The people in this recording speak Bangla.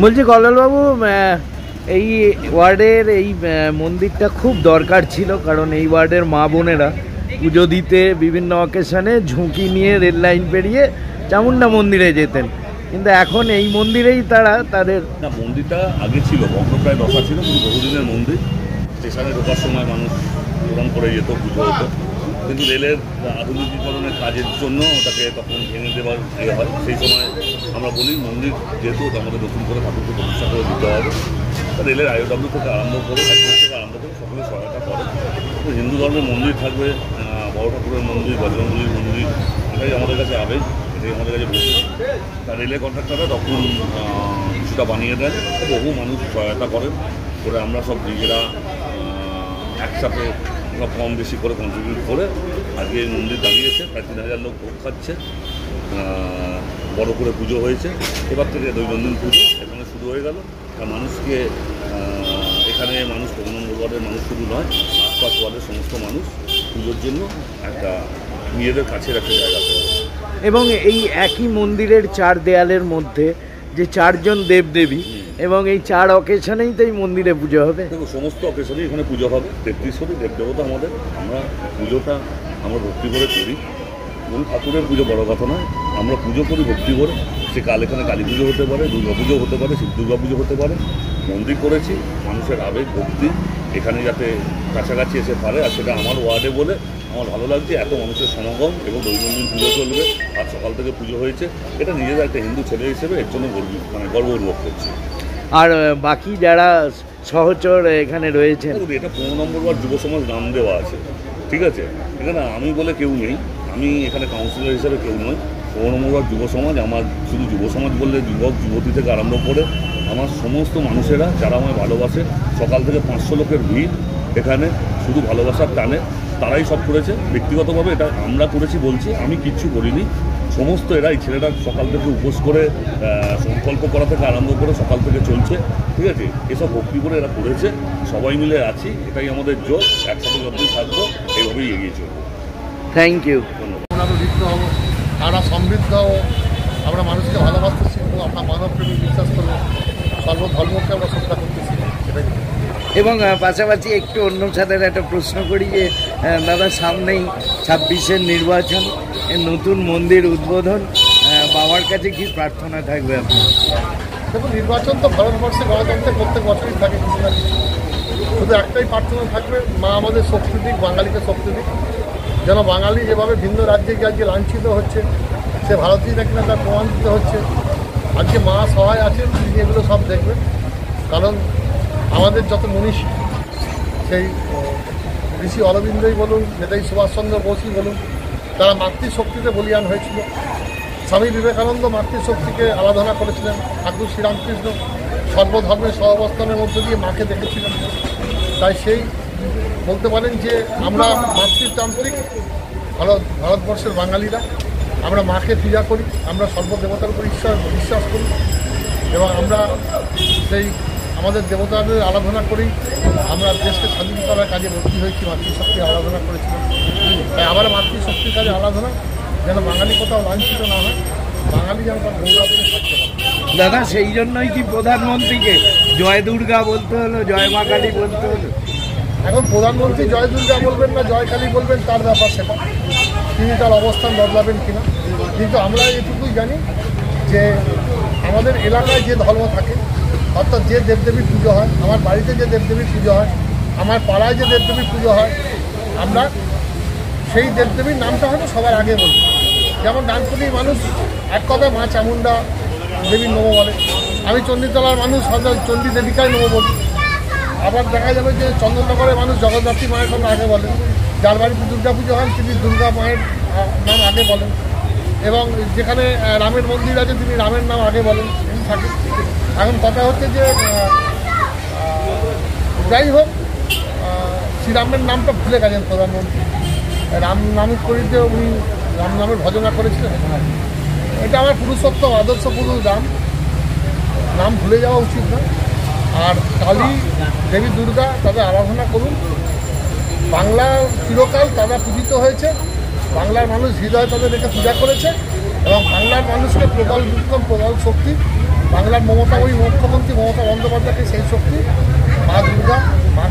বলছি কল্লোলবাবু, এই ওয়ার্ডের এই মন্দিরটা খুব দরকার ছিল, কারণ এই ওয়ার্ডের মা বোনেরা পুজো দিতে বিভিন্ন অকেশনে ঝুঁকি নিয়ে রেল লাইন পেরিয়ে চামুন্ডা মন্দিরে যেতেন, কিন্তু এখন এই মন্দিরেই তারা তাদের না, মন্দিরটা আগে ছিল বঙ্গপ্রায় দশা ছিল, কিন্তু বহুদিনের মন্দির। স্টেশনে ঢোকার সময় মানুষ প্রণাম করে যেত, পুজো হতো, কিন্তু রেলের আধুনিকীকরণের কাজের জন্য ওটাকে তখন ভেঙে দেওয়ার হয়। সেই সময় আমরা বলি মন্দির যেহেতু ওটা আমাদের নতুন করে ঠাকুরকে প্রতিষ্ঠা করে দিতে হবে, রেলের আইওডব্লিউ থেকে আরম্ভ করে হাইকোর্ট থেকে আরম্ভ করে সকলে সহায়তা করে। তো হিন্দু ধর্মের মন্দির থাকবে, বড় ঠাকুরের মন্দির, বজরঙ্গলির মন্দির, এটাই আমাদের কাছে আবেগ, এটাই আমাদের কাছে বেশি। রেলের কন্ট্রাক্টররা তখন কিছুটা বানিয়ে দেন, বহু মানুষ সহায়তা করেন, করে আমরা সব নিজেরা একসাথে কম বেশি করে কন্ট্রিবিউট করে আজকে এই মন্দির দাঁড়িয়েছে। প্রায় 3000 লোক ভোগ খাচ্ছে, বড় করে পুজো হয়েছে। এবার থেকে দৈনন্দিন পুজো এখানে শুরু হয়ে গেল। আর মানুষকে এখানে মানুষ ১৫ নম্বর ওয়ার্ডের মানুষ শুধু নয়, আশপাশ ওয়ার্ডের সমস্ত মানুষ পুজোর জন্য একটা নিজেদের কাছের একটা জায়গা পেল। এবং এই একই মন্দিরের 4 দেয়ালের মধ্যে যে 4 জন দেবদেবী, এবং এই 4 অকেশনেই তো এই মন্দিরে পুজো হবে। দেখো, সমস্ত অকেশনেই এখানে পুজো হবে। 33 দেবদেবতা আমাদের, আমরা পুজোটা আমরা ভক্তি করে করি। কোন ঠাকুরের পুজো বড় কথা নয়, আমরা পুজো করি ভক্তি করে। সে কাল এখানে কালী পুজো হতে পারে, দুর্গা পুজো হতে পারে, শিব দুর্গা পুজো হতে পারে। মন্দির করেছি মানুষের আবেগ ভক্তি এখানে যাতে কাছাকাছি এসে পারে, আর সেটা আমার ওয়ার্ডে বলে আমার ভালো লাগছে। এত মানুষের সমাগম এবং দৈনন্দিন পুজো চলবে, আর সকাল থেকে পুজো হয়েছে। এটা নিজেদের একটা হিন্দু ছেলে হিসেবে এর জন্য গর্ব অনুভব করছি। আর বাকি যারা সহচর এখানে রয়েছে, এটা 15 নম্বর ওয়ার্ড যুব সমাজ নাম দেওয়া আছে, ঠিক আছে? এখানে আমি বলে কেউ নেই, আমি এখানে কাউন্সিলর হিসেবে কেউ নয়। 15 নম্বর ওয়ার্ড যুব সমাজ, আমার শুধু যুব সমাজ বললে যুবক যুবতী থেকে আরম্ভ করে আমার সমস্ত মানুষেরা যারা আমায় ভালোবাসে, সকাল থেকে 500 লোকের ভিড় এখানে, শুধু ভালোবাসার টানে তারাই সব করেছে। ব্যক্তিগতভাবে এটা আমরা করেছি বলছি, আমি কিচ্ছু করিনি। সমস্ত এরা, এই ছেলেটা সকাল থেকে উপোস করে সংকল্প করা থেকে আরম্ভ করে সকাল থেকে চলছে, ঠিক আছে? এসব ভক্তি করে এরা করেছে, সবাই মিলে আছি, এটাই আমাদের জোর। একসাথে যতদিন থাকবো এইভাবেই এগিয়ে চলবো। Thank you. ধন্যবাদ। লিপ্ত হবো, আমরা সমৃদ্ধ হবো, আমরা মানুষকে ভালোবাসতে শিখবো, আমরা মানবপ্রেমী বিশ্বাস করবো, সর্বধর্মকে আমরা শ্রদ্ধা করতে শিখবো, এটাই। এবং পাশাপাশি একটু অন্য সাথে একটা প্রশ্ন করি যে দাদা, সামনেই 26-এর নির্বাচন, নতুন মন্দির উদ্বোধন, বাবার কাছে কি প্রার্থনা থাকবে আপনার? দেখুন, নির্বাচন তো ভারতবর্ষে গণতন্ত্রে প্রত্যেক বছরই থাকে কিছু না কিছু। শুধু একটাই প্রার্থনা থাকবে, মা আমাদের শক্তি দিক, বাঙালিকে শক্তি দিক, যেন বাঙালি যেভাবে ভিন্ন রাজ্যে গিয়ে আজকে লাঞ্ছিত হচ্ছে, সে ভারতীয় নাকি না তার প্রমাণ দিতে হচ্ছে। আজকে মা সহায় আছেন, তিনি এগুলো সব দেখবেন। কারণ আমাদের যত মনীষী, সেই ঋষি অরবিন্দই বলুন, নেতাজি সুভাষচন্দ্র বোসই বলুন, তারা মাতৃশক্তিতে বলিয়ান হয়েছিল। স্বামী বিবেকানন্দ মাতৃশক্তিকে আরাধনা করেছিলেন। ঠাকুর শ্রীরামকৃষ্ণ সর্বধর্মের সহাবস্থানের মধ্যে দিয়ে মাকে দেখেছিলেন। তাই সেই বলতে পারেন যে আমরা মাতৃতান্ত্রিক ভারতবর্ষের বাঙালিরা, আমরা মাকে পূজা করি, আমরা সর্বদেবতার উপর বিশ্বাস করি, এবং আমরা সেই আমাদের দেবতাদের আরাধনা করি। আমরা দেশকে স্বাধীন করার কাজে ভর্তি হয়েছি, মাতৃশক্তির আরাধনা করেছিলাম। তাই আবার মাতৃশক্তির কাজে আরাধনা, যেন বাঙালি কোথাও লাঞ্ছিত না হয়, বাঙালি যেন তার গৌরব থাকতে পারে। দাদা, সেই জন্যই কি প্রধানমন্ত্রীকে জয় দুর্গা বলতে হলো, জয় মা কালী বলতে হলো? এখন প্রধানমন্ত্রী জয় দুর্গা বলবেন না জয় কালী বলবেন তার ব্যাপার, সেটা তিনি তার অবস্থান বদলাবেন কিনা। কিন্তু আমরা এটুকুই জানি যে আমাদের এলাকায় যে ধর্ম থাকে, অর্থাৎ যে দেবদেবীর পুজো হয়, আমার বাড়িতে যে দেবদেবীর পুজো হয়, আমার পাড়ায় যে দেবদেবীর পুজো হয়, আমরা সেই দেবদেবীর নামটা হয়তো সবার আগে বলি। যেমন ডানকুনির মানুষ এক কথায় মা চামুন্ডা দেবীর নমো বলে, আমি চণ্ডীতলার মানুষ হয়তো চণ্ডী দেবিকায় নমো বলি। আবার দেখা যাবে যে চন্দননগরের মানুষ জগদ্ধাত্রী মায়ের কথা আগে বলেন, যার বাড়িতে দুর্গা পুজো হয় তিনি দুর্গা মায়ের নাম আগে বলেন, এবং যেখানে রামের মন্দির আছে তিনি রামের নাম আগে বলেন, তিনি থাকে। এখন কথা হচ্ছে যে যাই হোক, শ্রীরামের নামটা ভুলে গেছেন প্রধানমন্ত্রী। রাম নামের করিতে উনি রাম নামের ভজনা করেছিলেন। এটা আমার পুরুষোত্তম আদর্শ পুরুষ রাম, নাম ভুলে যাওয়া উচিত না। আর কালী দেবী দুর্গা তাদের আরাধনা করুন। বাংলা চিরকাল তারা পূজিত হয়েছে, বাংলার মানুষ হৃদয়ে তাদের রেখে পূজা করেছে, এবং বাংলার মানুষকে প্রবল বিক্রম, প্রবল শক্তি বাংলার মমতা ওই মুখ্যমন্ত্রী মমতা বন্দ্যোপাধ্যায়কে সেই শক্তি মা দুর্গা মা